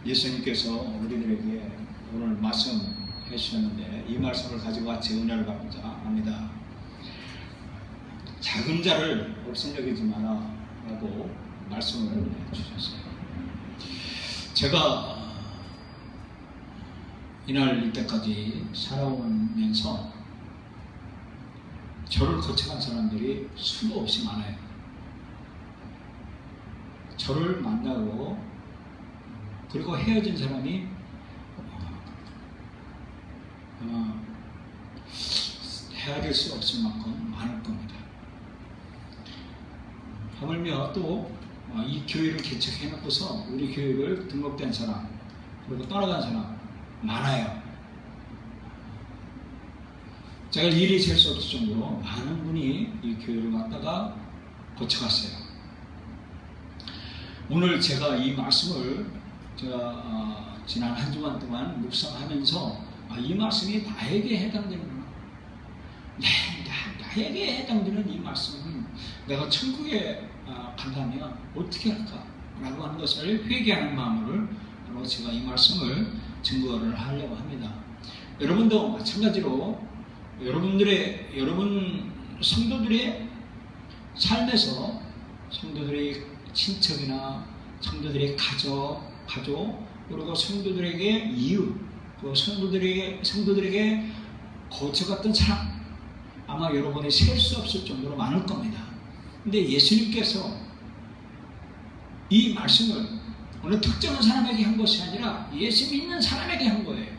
예수님께서 우리들에게 오늘 말씀 해주셨는데 이 말씀을 가지고 같이 은혜를 받고자 합니다. 작은 자를 없인 여기지 마라 라고 말씀을 해주셨어요. 제가 이날 이때까지 살아오면서 저를 거쳐간 사람들이 수도 없이 많아요. 저를 만나고 그리고 헤어진 사람이 헤아릴 수 없을 만큼 많을 겁니다. 하물며 또 이 교회를 개척해놓고서 우리 교회를 등록된 사람 그리고 떠나간 사람 많아요. 제가 일이 셀 수 없을 정도로 많은 분이 이 교회를 왔다가 거쳐갔어요. 오늘 제가 이 말씀을 제가 지난 한 주간 동안 묵상하면서 이 말씀이 나에게 해당되는구나. 나에게 해당되는 이 말씀은 내가 천국에 간다면 어떻게 할까? 라고 하는 것을 회개하는 마음으로 제가 이 말씀을 증거를 하려고 합니다. 여러분도 마찬가지로 여러분 성도들의 삶에서 성도들의 친척이나 성도들의 가족 그리고 성도들에게 이웃 또 성도들에게 거쳐갔던 사람 아마 여러분이 셀 수 없을 정도로 많을 겁니다. 근데 예수님께서 이 말씀을 어느 특정한 사람에게 한 것이 아니라 예수 믿는 사람에게 한 거예요.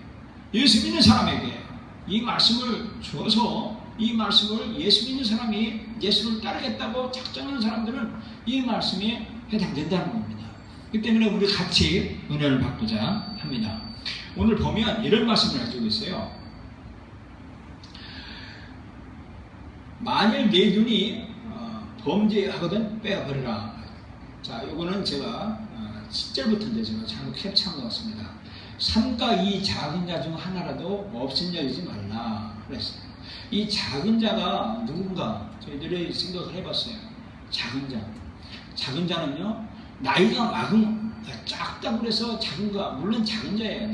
예수 믿는 사람에게 이 말씀을 주어서 이 말씀을 예수 믿는 사람이 예수를 따르겠다고 작정하는 사람들은 이 말씀에 해당된다는 겁니다. 그 때문에 우리 같이 은혜를 받고자 합니다. 오늘 보면 이런 말씀을 가지고 있어요. 만일 내 눈이 범죄하거든 빼어버리라. 자, 요거는 제가 10절부터인데 제가 잘못 캡처한 것 같습니다. 삼가 이 작은 자 중 하나라도 없인 여기지 말라 그랬어요. 이 작은 자가 누군가 저희들이 생각을 해봤어요. 작은 자는요 나이가 작다고 그래서 작은가 물론 작은 자예요.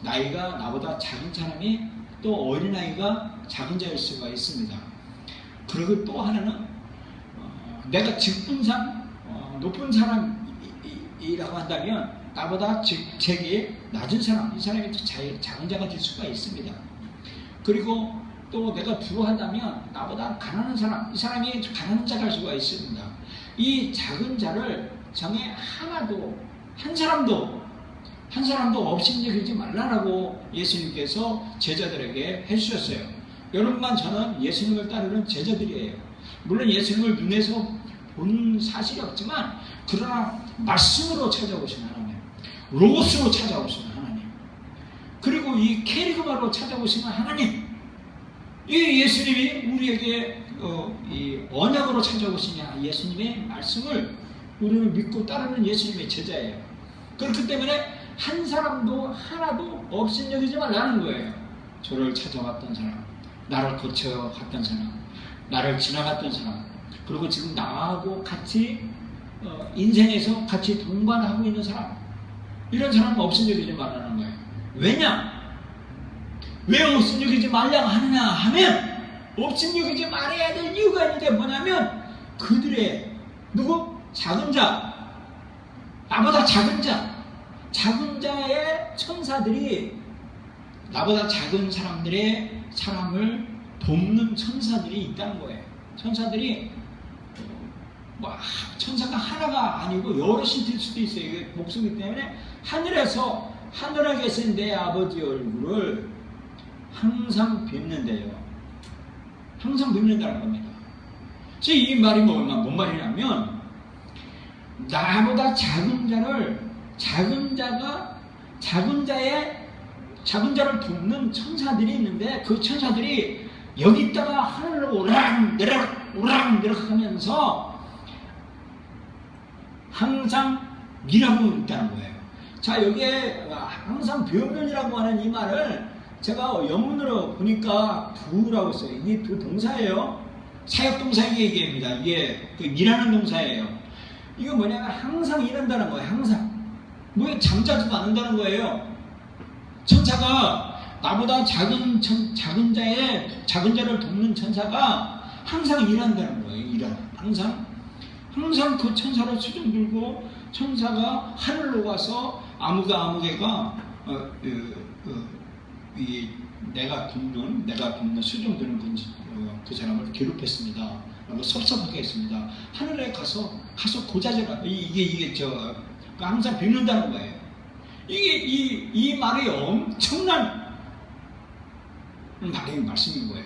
나이가 나보다 작은 사람이 또 어린아이가 작은 자일 수가 있습니다. 그리고 또 하나는 내가 직분상 높은 사람이라고 한다면 나보다 직책이 낮은 사람, 이 사람이 작은 자가 될 수가 있습니다. 그리고 또 내가 부한다면 나보다 가난한 사람, 이 사람이 가난한 자가 될 수가 있습니다. 이 작은 자를 정에 한 사람도 없인 여기지 말라라고 예수님께서 제자들에게 해주셨어요. 여러분만 저는 예수님을 따르는 제자들이에요. 물론 예수님을 눈에서 본 사실이 없지만 그러나 말씀으로 찾아오신 하나님, 로고스로 찾아오신 하나님, 그리고 이 캐리그마로 찾아오시는 하나님, 이 예수님이 우리에게 이 언약으로 찾아오신 예수님의 말씀을 우리는 믿고 따르는 예수님의 제자예요. 그렇기 때문에 한 사람도 하나도 없인 여기지 말라는 거예요. 저를 찾아왔던 사람, 나를 거쳐갔던 사람, 나를 지나갔던 사람, 그리고 지금 나하고 같이 인생에서 같이 동반하고 있는 사람, 이런 사람은 없인 여기지 말라는 거예요. 왜냐? 왜 없인 여기지 말라고 하느냐 하면 없인 여기지 말아야 될 이유가 있는데 뭐냐면 그들의 작은 자, 나보다 작은 자의 천사들이 나보다 작은 사람을 돕는 천사들이 있다는 거예요. 천사가 하나가 아니고 여럿이 될 수도 있어요. 이게 복수기 때문에 하늘에 계신 내 아버지 얼굴을 항상 뵙는데요. 항상 뵙는다는 겁니다. 이 말이 뭔 말이냐면 나보다 작은 자를 돕는 천사들이 있는데 그 천사들이 여기 있다가 하늘로 오락내락 하면서 항상 일하고 있다는 거예요. 자, 여기에 항상 벼면이라고 하는 이 말을 제가 영문으로 보니까 두라고 써요. 이게 두 동사예요. 사역동사 얘기입니다. 이게 일하는 동사예요. 이거 뭐냐면 항상 일한다는 거예요. 뭐에 잠자지도 않는다는 거예요. 천사가 나보다 작은 자를 돕는 천사가 항상 일한다는 거예요. 항상 그 천사를 수중 들고 천사가 하늘로 가서 아무개가 내가 돕는 수중 드는 그 사람을 괴롭혔습니다. 라고 섭섭하게 했습니다. 하늘에 가서 고자져라. 이게 항상 빚는다는 거예요. 이 말이 엄청난 말씀인 거예요.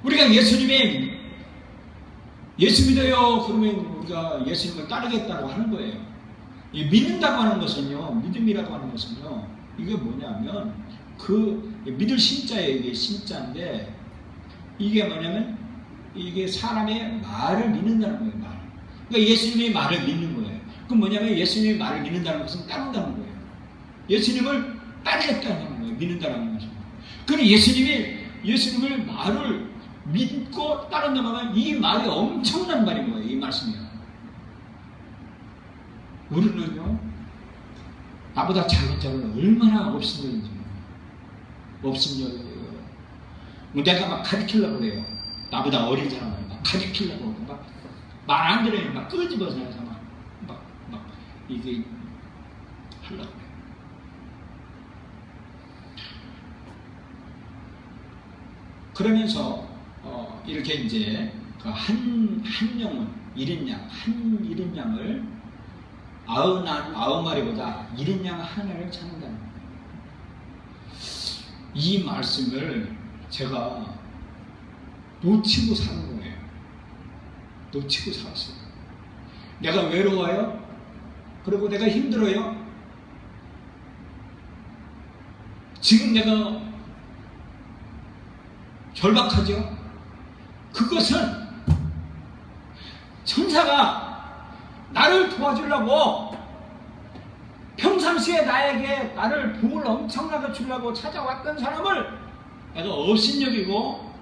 우리가 예수 믿어요. 그러면 우리가 예수님을 따르겠다고 하는 거예요. 이 믿는다고 하는 것은요, 믿음이라고 하는 것은요, 이게 뭐냐면, 믿을 신자예요. 이게 신자인데, 이게 뭐냐면, 이게 사람의 말을 믿는다는 거예요, 말. 그러니까 예수님의 말을 믿는 거예요. 그럼 뭐냐면, 예수님의 말을 믿는다는 것은 따른다는 거예요. 예수님을 따르겠다는 거예요. 믿는다는 것은. 그런데 예수님을 말을 믿고 따른다면 이 말이 엄청난 말인 거예요. 이 말씀이요. 우리는요, 나보다 작은 자를 얼마나 없으면 내가 막 가르치려고 그래요. 나보다 어린 사람을 막 가르치려고 막 말 안 들어요. 막 끄집어서 막 이게 하려고 그래요. 그러면서 이렇게 이제 한 영혼 1인 양을 90마리보다 1인 양 하나를 찾는다는 거예요. 이 말씀을 제가 놓치고 사는 거예요. 놓치고 살았어요. 내가 외로워요? 그리고 내가 힘들어요? 지금 내가 절박하죠? 그것은 천사가 나를 도와주려고 평상시에 나를 복을 엄청나게 주려고 찾아왔던 사람을 내가 업신여기고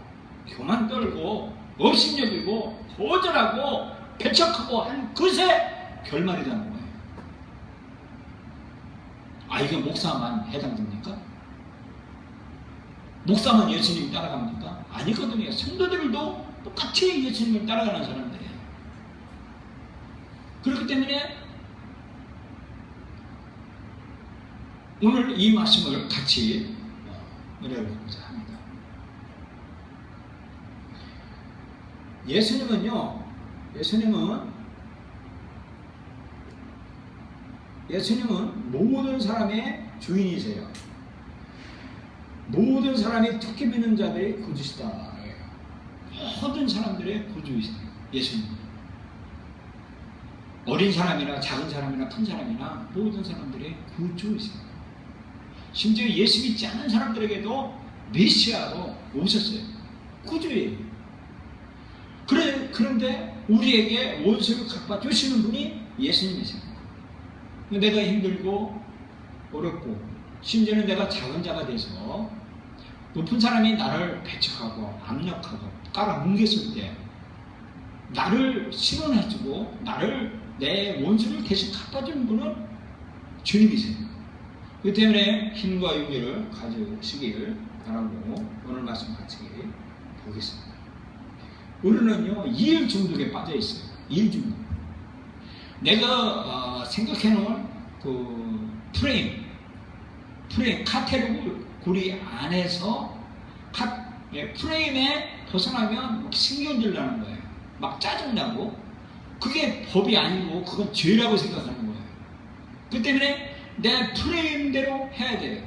교만 떨고 업신여기고 거절하고 배척하고 한 그새 결말이라는 거예요. 이게 목사만 해당됩니까? 목사만 예수님 따라갑니까? 아니거든요. 성도들도 똑같이 예수님을 따라가는 사람들이에요. 그렇기 때문에 오늘 이 말씀을 같이 내려보고자 합니다. 예수님은 모든 사람의 주인이세요. 모든 사람이 특히 믿는 자들의 구주시다. 모든 사람들의 구주이세요. 예수님. 어린 사람이나 작은 사람이나 큰 사람이나 모든 사람들의 구주이세요. 심지어 예수 믿지 않는 사람들에게도 메시아로 오셨어요. 구주예요. 그런데 우리에게 원수를 갚아주시는 분이 예수님이세요. 내가 힘들고 어렵고 심지어는 내가 작은 자가 돼서 높은 사람이 나를 배척하고 압력하고 깔아뭉갰을 때 나를 신원해주고 내 원수를 대신 갚아주는 분은 주님이세요. 그렇기 때문에 힘과 용기를 가지시길 바라고 오늘 말씀 같이 보겠습니다. 우리는요, 일 중독에 빠져 있어요. 일 중독. 내가 생각해놓은 그 프레임 카테고리 안에서 프레임에 벗어나면 막 신경질 나는 거예요. 막 짜증나고 그게 법이 아니고 그건 죄라고 생각하는 거예요. 그 때문에 내 프레임대로 해야 돼요.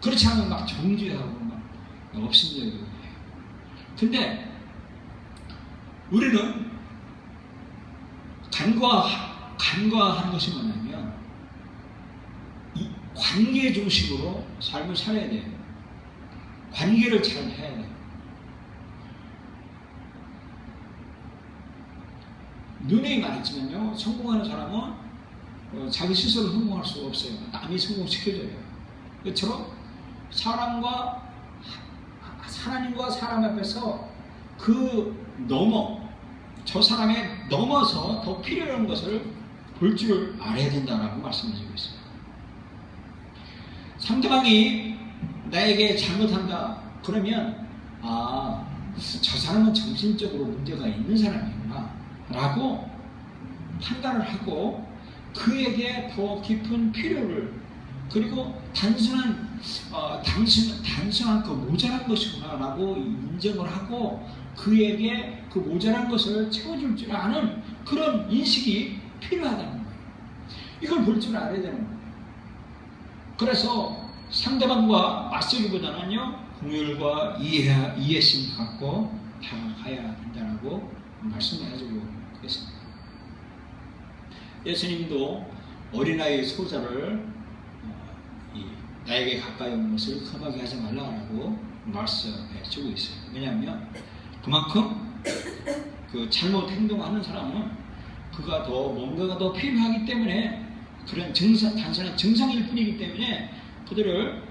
그렇지 않으면 막 정죄하고 막 업신여기고 해요. 근데 우리는 간과하는 것이 뭐냐면 이 관계 중심으로 삶을 살아야 돼요. 관계를 잘 해야 돼요. 누누이 말했지만요, 성공하는 사람은 자기 스스로 성공할 수가 없어요. 남이 성공시켜줘요. 그처럼 하나님과 사람 앞에서 저 사람에 넘어서 더 필요한 것을 볼 줄 알아야 된다라고 말씀해주고 있습니다. 상대방이 나에게 잘못한다 그러면 저 사람은 정신적으로 문제가 있는 사람이구나 라고 판단을 하고 그에게 더 깊은 필요를 그리고 단순한 그 모자란 것이구나 라고 인정을 하고 그에게 그 모자란 것을 채워줄 줄 아는 그런 인식이 필요하다는 거예요. 이걸 볼 줄 알아야 되는 거예요. 그래서 상대방과 맞서기보다는요 공율과 이해심 갖고 다가가야 된다고 말씀을 해주고 있습니다. 예수님도 어린아이 소자를 나에게 가까이 오는 것을 급하게 하지 말라고 말씀해 주고 있어요. 왜냐하면 그만큼 그 잘못 행동하는 사람은 그가 뭔가가 더 필요하기 때문에 그런 단순한 증상일 뿐이기 때문에 그들을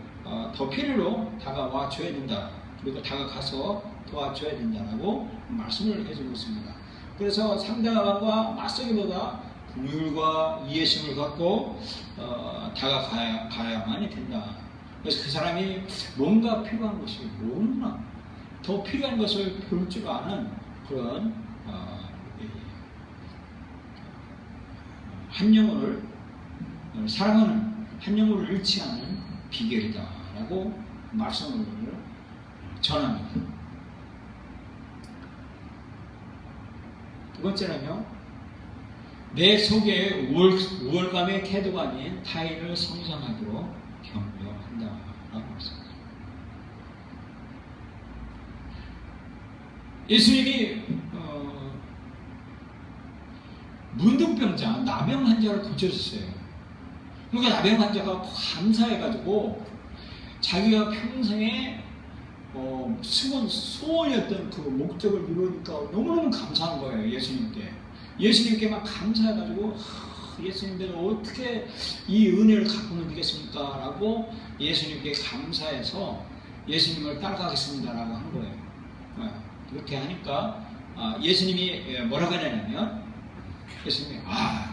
더 필요로 다가와 줘야 된다. 그리고 다가가서 도와줘야 된다고 말씀을 해주고 있습니다. 그래서 상대방과 맞서기보다 긍휼과 이해심을 갖고 다가가야만이 된다. 그래서 그 사람이 뭔가 필요한 것이 뭐나 더 필요한 것을 볼 줄 아는 그런 한 영혼을 사랑하는 한 영혼을 잃지 않는 비결이다라고 말씀을 전합니다. 두 번째는요. 내 속에 우월감의 태도가 아닌 타인을 성장하도록 격려한다라고 말씀합니다. 예수님이 문둥병자, 나병 환자를 고쳐주셨어요. 그러니까 나병 환자가 감사해가지고 자기가 평생에 소원이었던 그 목적을 이루니까 너무너무 감사한 거예요. 예수님께 막 감사해가지고 예수님 내가 어떻게 이 은혜를 갚으면 되겠습니까? 라고 예수님께 감사해서 예수님을 따라가겠습니다 라고 한 거예요. 그렇게 하니까 예수님이 뭐라고 하냐면 예수님이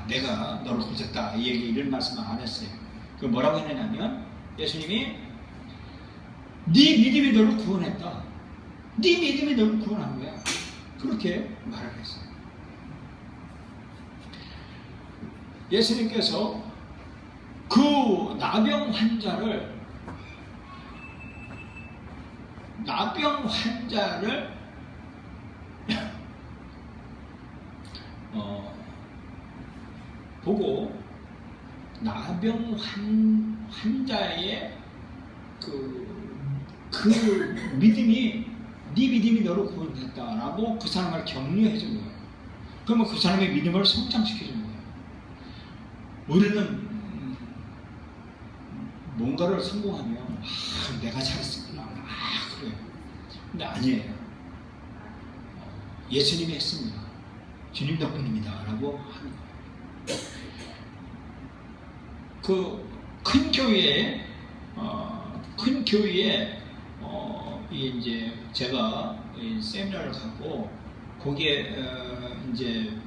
내가 너를 고쳤다 이런 말씀을 안 했어요. 그 뭐라고 했냐면 예수님이 네 믿음이 너를 구원했다. 네 믿음이 너를 구원한 거야. 그렇게 말을 했어요. 예수님께서 그 나병 환자를 보고 나병 환자의 그 믿음이 네 믿음이 너를 구원했다라고 그 사람을 격려해 준 거예요. 그러면 그 사람의 믿음을 성장시켜 준 거예요. 우리는 뭔가를 성공하면 내가 잘했구나 그래요. 근데 아니에요. 예수님이 했습니다. 주님 덕분입니다 라고 하는 거예요. 그 큰 교회에 이제 제가 세미나를 갖고 거기에 이제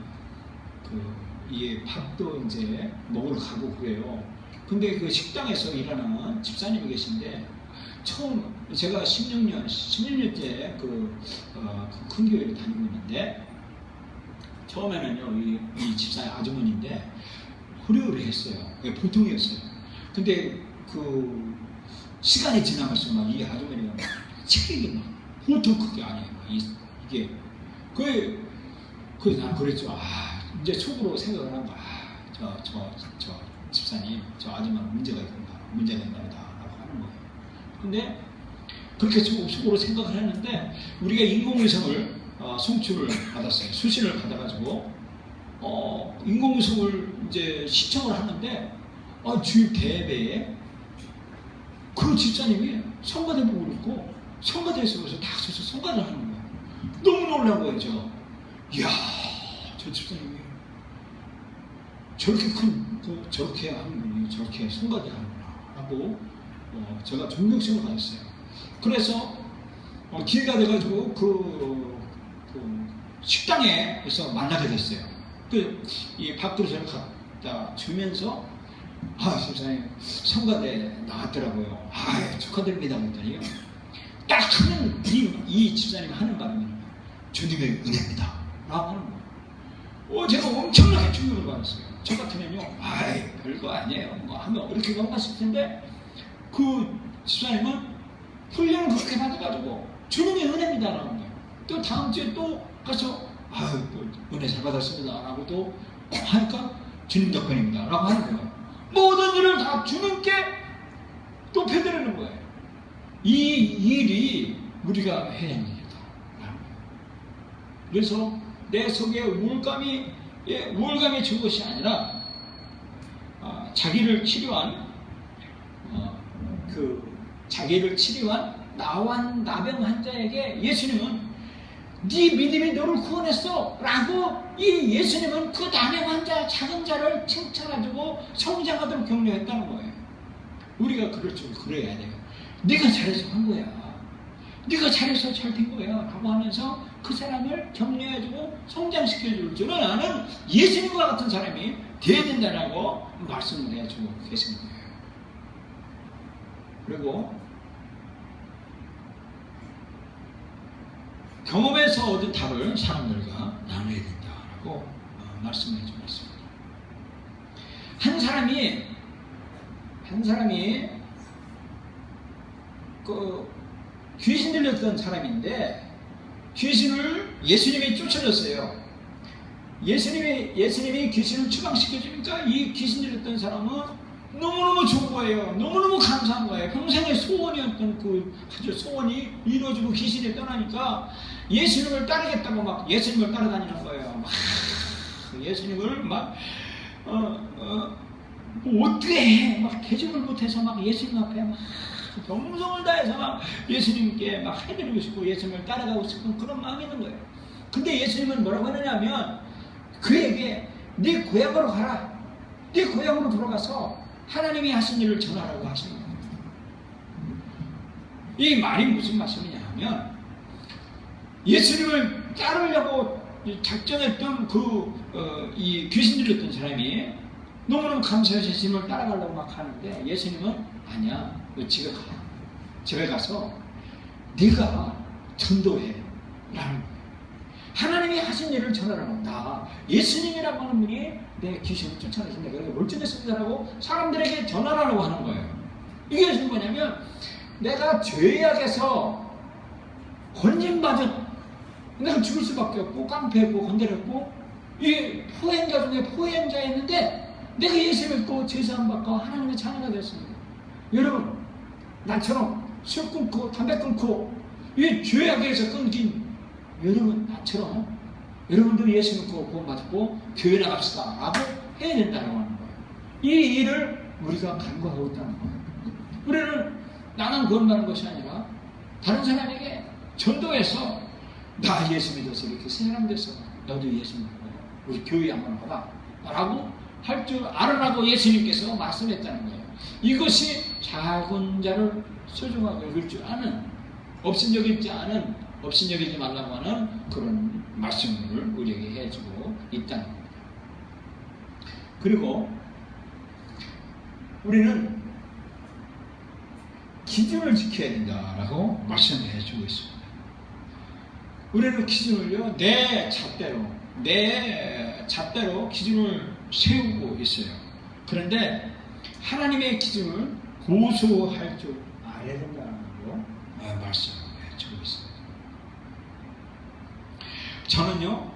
이 밥도 이제 먹으러 가고 그래요. 근데 그 식당에서 일하는 집사님이 계신데 제가 16년째 큰 교회를 다니고 있는데 처음에는요 이 집사님 아주머니인데 흐려흐려했어요. 보통이었어요. 근데 그 시간이 지나면서 막 이 아주머니가 체격이 막 보통 그게 아니에요. 이게 그래서 난 그랬죠. 이제 속으로 생각을 한 거야. 저 집사님, 저 아줌마는 문제가 있나 보다라고 하는 거예요. 근데 그렇게 속으로 생각을 했는데 우리가 인공위성을 송출을 받았어요. 수신을 받아가지고 인공위성을 이제 시청을 하는데 주입 대회에 그 집사님이 성가대복을 입고 성가대에서 다 서서 성가를 하는 거예요. 너무 놀란 거예요. 이야, 저 집사님이 저렇게 하는 분이 저렇게 성가대 하는구나 라고 제가 존경심을 가졌어요. 그래서 기회가 돼가지고 그 식당에서 만나게 됐어요. 이 밥그릇을 갖다 갖다 주면서 집사님 성가대 나왔더라고요. 축하드립니다 그랬더니요. 딱 하는 이 집사님 하는 말은 주님의 은혜입니다 라고 하는 거예요. 제가 엄청나게 충격을 받았어요. 저 같으면요 별거 아니에요 뭐 하면 이렇게 넘어갔을 텐데 그 집사님은 훈련을 그렇게 받아가지고 주님의 은혜입니다 라는 거예요. 또 다음 주에 또 가서 또 은혜 잘 받았습니다 라고 또 하니까 주님 덕분입니다 라고 하는 거예요. 모든 일을 다 주님께 또 펴드리는 거예요. 이 일이 우리가 해야 하는 일이다. 그래서 내 속에 우울감이 준 것이 아니라 자기를 치료한 나병 환자에게 예수님은 네 믿음이 너를 구원했어 라고 이 예수님은 그 나병 환자 작은 자를 칭찬해주고 성장하도록 격려했다는 거예요. 우리가 그럴 줄 그래야 돼요. 네가 잘해서 한 거야. 네가 잘해서 잘 된 거야 라고 하면서 그 사람을 격려해주고 성장시켜줄 줄은 아는 예수님과 같은 사람이 되어야 된다라고 말씀을 해주고 계신 거예요. 그리고 경험에서 얻은 답을 사람들과 나눠야 된다라고 말씀해 주셨습니다. 한 사람이 그 귀신 들렸던 사람인데 귀신을 예수님이 쫓아줬어요. 예수님이 귀신을 추방시켜 주니까 이 귀신 들렸던 사람은 너무너무 좋은 거예요. 너무너무 감사한 거예요. 평생의 소원이었던 그 아주 소원이 이루어지고 귀신이 떠나니까 예수님을 따르겠다고 막 예수님을 따라다니는 거예요. 막 예수님을 막 뭐 어떻게 해? 막 대접을 못해서 막 예수님 앞에 막 정성을 다해서 막 예수님께 막 해드리고 싶고 예수님을 따라가고 싶은 그런 마음이 있는 거예요. 근데 예수님은 뭐라고 하느냐면 그에게 네 고향으로 가라. 네 고향으로 돌아가서 하나님이 하신 일을 전하라고 하시는 거예요. 이 말이 무슨 말씀이냐 하면 예수님을 따르려고 작정했던 이 귀신 들렸던 사람이 너무너무 감사해서 예수님을 따라가려고 막 하는데 예수님은 아니야. 너 집에 가. 집에 가서 네가 전도해 라는 거예요. 하나님이 하신 일을 전하라고. 나 예수님이라고 하는 분이 내 귀신을 쫓아내서 내가 멀쩡했습니다 라고 사람들에게 전하라고 하는 거예요. 이게 무슨 뭐냐면 내가 죄악에서 건진받은 내가 죽을 수밖에 없고 깡패였고 건드렸고 이 포행자 중에 포행자였는데 내가 예수 믿고 제사함 받고 하나님의 자녀가 됐습니다. 여러분 나처럼 술 끊고 담배 끊고 이 죄악에서 끊긴 여러분 나처럼 여러분도 예수 믿고 구원받고 교회 나갑시다 라고 해야 된다고 하는 거예요. 이 일을 우리가 간과하고 있다는 거예요. 우리는 나는 구원받는 것이 아니라 다른 사람에게 전도해서 나 예수 믿어서 이렇게 사람 돼서 너도 예수 믿고 우리 교회 한번 와봐 라고 할 줄 알으라고 예수님께서 말씀했다는 거예요. 이것이 작은 자를 소중하게 여길 줄 아는 업신여기지 말라고 하는 그런 말씀을 우리에게 해주고 있다는 겁니다. 그리고 우리는 기준을 지켜야 된다라고 말씀을 해주고 있습니다. 우리는 기준을요 내 잣대로 기준을 세우고 있어요. 그런데 하나님의 기준을 고수할 줄 알아야 된다는 거 말씀을 해주고 있습니다. 저는요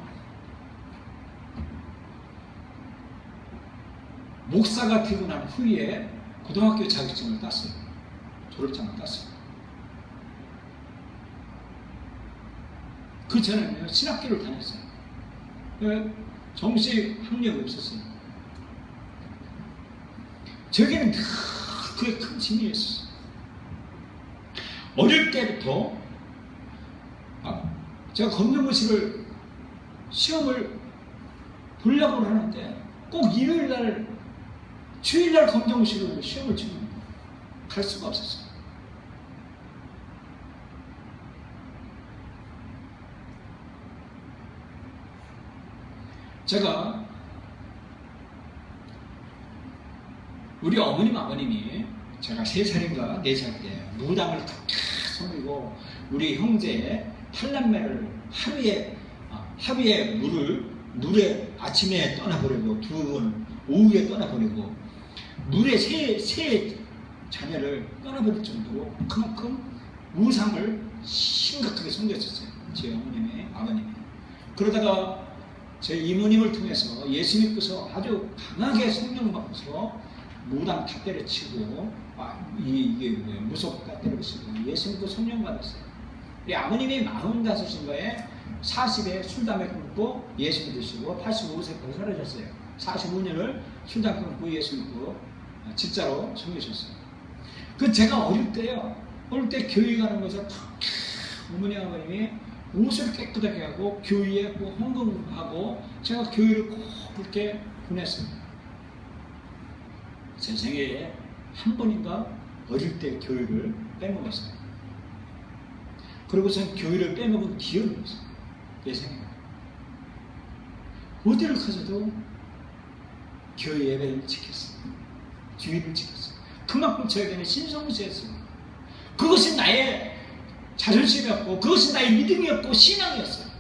목사가 되고 난 후에 고등학교 자격증을 땄어요. 졸업장을 땄어요. 그 전에는 신학교를 다녔어요. 정식 학력이 없었어요. 저에게는 그게 큰 짐이었어요. 어릴 때부터 제가 검정고시를 시험을 보려고 하는데 꼭 일요일날 주일날 검정고시를 시험을 치면 갈 수가 없었어요. 제가 우리 어머님 아버님이 제가 3살인가 4살 때 무당을 탁 섬기고 우리 형제 탈남매를 하루에 물에 아침에 떠나보내고 2번 오후에 떠나보내고 물에 세 자녀를 떠나버릴 정도로 그만큼 우상을 심각하게 섬겼었어요. 제 어머님의 아버님이. 그러다가 제 이모님을 통해서 예수 믿고서 아주 강하게 성령 받고서 무당 다 때려치고 이게 뭐예요? 무속 다 때려치고 예수 믿고 성령 받았어요. 우리 아버님이 45인가에 40에 술 담배 끊고 예수 믿으시고 85세 살아셨어요. 45년을 술 담배 끊고 예수 믿고 진짜로 섬기셨어요. 그 제가 어릴 때요. 어릴 때 교회 가는 곳에서 어머니 아버님이 옷을 깨끗하게 하고 교회에 꼭 헌금하고 제가 교회를 꼭 그렇게 보냈어요. 제 생애에 한 번인가 어릴 때 교회를 빼먹었어요. 그러고선 교회를 빼먹은 기억이 없어요. 내 생각에. 어디를 가서도 교회 예배를 지켰어요. 주의를 지켰어요. 그만큼 저에게는 신성시했어요. 그것이 나의 자존심이었고 그것이 나의 믿음이었고 신앙이었어요.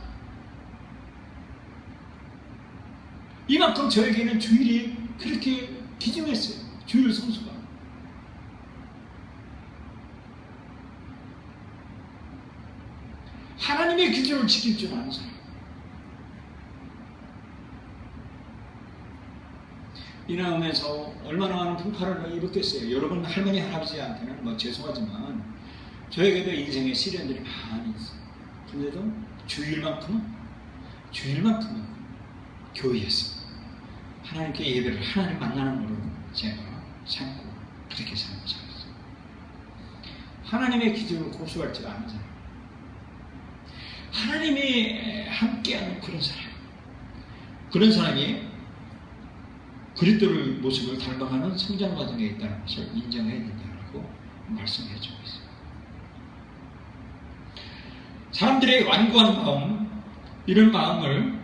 이만큼 저에게는 주일이 그렇게 귀중했어요. 주일 성수가. 하나님의 기준을 지킬 줄 아는 사람. 이 나오면서 얼마나 많은 풍파를 입었겠어요. 여러분 할머니 할아버지한테는 뭐 죄송하지만 저에게도 인생의 시련들이 많이 있어요. 그런데도 주일만큼은 교회에서 하나님께 예배를 하나님 만나는 걸로 제가 삼고 그렇게 살고 살았어요. 하나님의 기준을 고수할 줄 아는 사람. 하나님이 함께하는 그런 사람. 그런 사람이 그리스도의 모습을 닮아가는 성장 과정에 있다는 것을 인정해야 된다고 말씀해 주고 있습니다. 사람들의 완고한 마음, 이런 마음을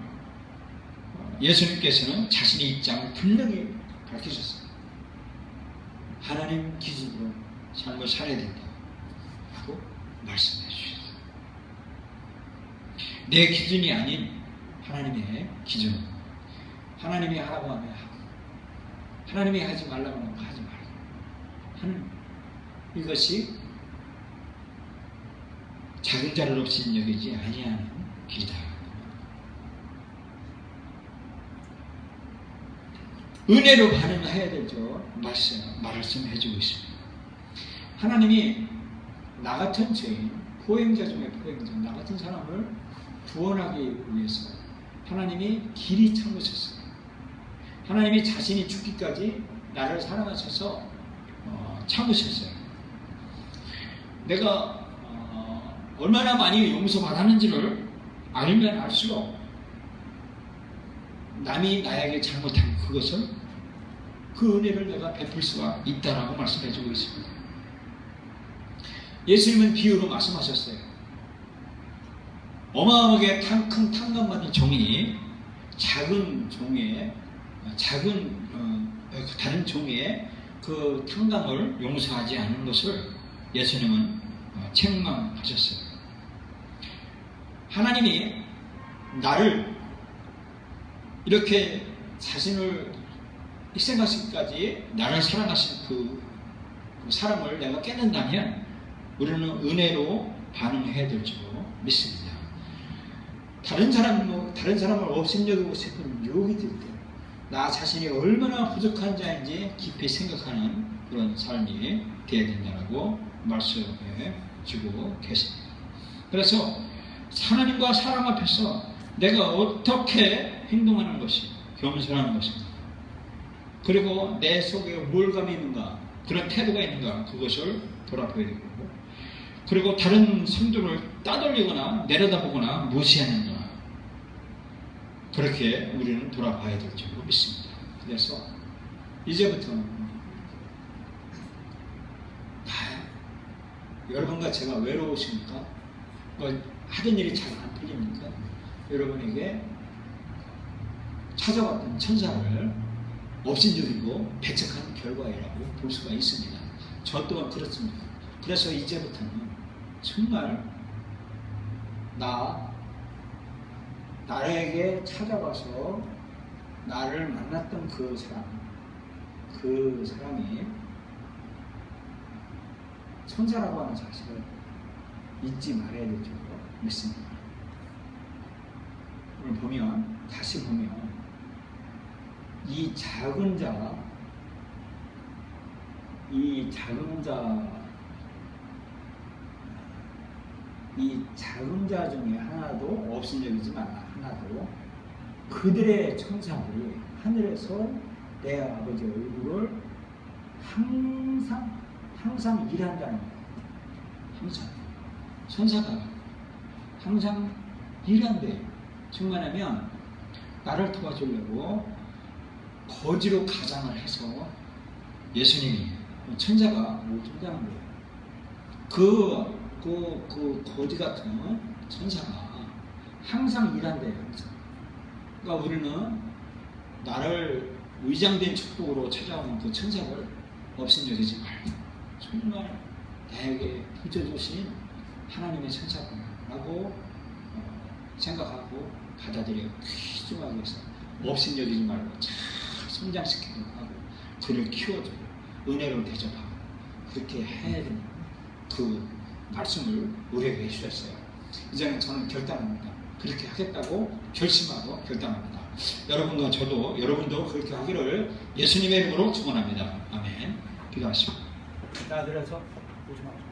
예수님께서는 자신의 입장을 분명히 밝히셨습니다. 하나님 기준으로 삶을 살아야 된다고 말씀해 주셨습니다. 내 기준이 아닌 하나님의 기준. 하나님이 하라고 하면 하고 하나님이 하지 말라고 하면 하지 말고 하는 이것이 작은 자를 없이 여기지 아니하는 길이다. 은혜로 반응해야 되죠. 말씀해주고 있습니다. 하나님이 나 같은 죄인, 포행자 중에 포행자, 나 같은 사람을 구원하기 위해서 하나님이 길이 참으셨어요. 하나님이 자신이 죽기까지 나를 사랑하셔서 참으셨어요. 내가 얼마나 많이 용서받았는지를 알면 알수록 남이 나에게 잘못한 그것을 그 은혜를 내가 베풀 수가 있다라고 말씀해주고 있습니다. 예수님은 비유로 말씀하셨어요. 어마어마하게 큰 탕감 받은 종이 다른 종의 그 탕감을 용서하지 않은 것을 예수님은 책망하셨어요. 하나님이 나를 이렇게 자신을 희생하시기까지 나를 사랑하신 그 사랑을 내가 깨닫는다면 우리는 은혜로 반응해야 될 줄 믿습니다. 다른 사람을 업신여기고 싶은 유혹이 들 때 나 자신이 얼마나 부족한 자인지 깊이 생각하는 그런 삶이 되어야 된다고 말씀해 주고 계십니다. 그래서 하나님과 사람 앞에서 내가 어떻게 행동하는 것이 겸손하는 것입니다. 그리고 내 속에 뭘 감이 있는가, 그런 태도가 있는가, 그것을 돌아봐야 되고, 그리고 다른 성도를 따돌리거나 내려다보거나 무시하는가, 그렇게 우리는 돌아봐야 될 줄로 믿습니다. 그래서 이제부터 여러분과 제가 외로우십니까? 하던 일이 잘 안 풀립니까? 여러분에게 찾아왔던 천사를 업신여기고 배척한 결과라고 볼 수가 있습니다. 저 또한 그렇습니다. 그래서 이제부터는 정말 나에게 찾아와서 나를 만났던 그 사람이 천사라고 하는 사실을 잊지 말아야 될 줄로 믿습니다. 오늘 다시 보면 이 작은 자 중에 하나도 업신여기지 말라. 하나도 그들의 천사들이 하늘에서 내 아버지 얼굴을 항상 일한다는 거예요. 항상 천사가 항상 일한대요. 즉 말하면 나를 도와주려고 거지로 가장을 해서 예수님이 천사가 모든다는 거예요. 그 거지 같은 천사가 항상 일한대요. 항상. 그러니까 우리는 나를 위장된 축복으로 찾아오는 그 천사를 업신여기지 말고 정말 나에게 부져주신 하나님의 천사구나라고 생각하고 받아들여 귀중하게 해서 업신여기지 말고 잘 성장시키도록 하고 그를 키워주고 은혜로 대접하고 그렇게 해야 되는 그 말씀을 우리에게 해주셨어요. 이제는 저는 결단합니다. 그렇게 하겠다고 결심하고 결단합니다. 여러분도 그렇게 하기를 예수님의 이름으로 축원합니다. 아멘. 기도하시고. 자, 들어서 오지 마세요.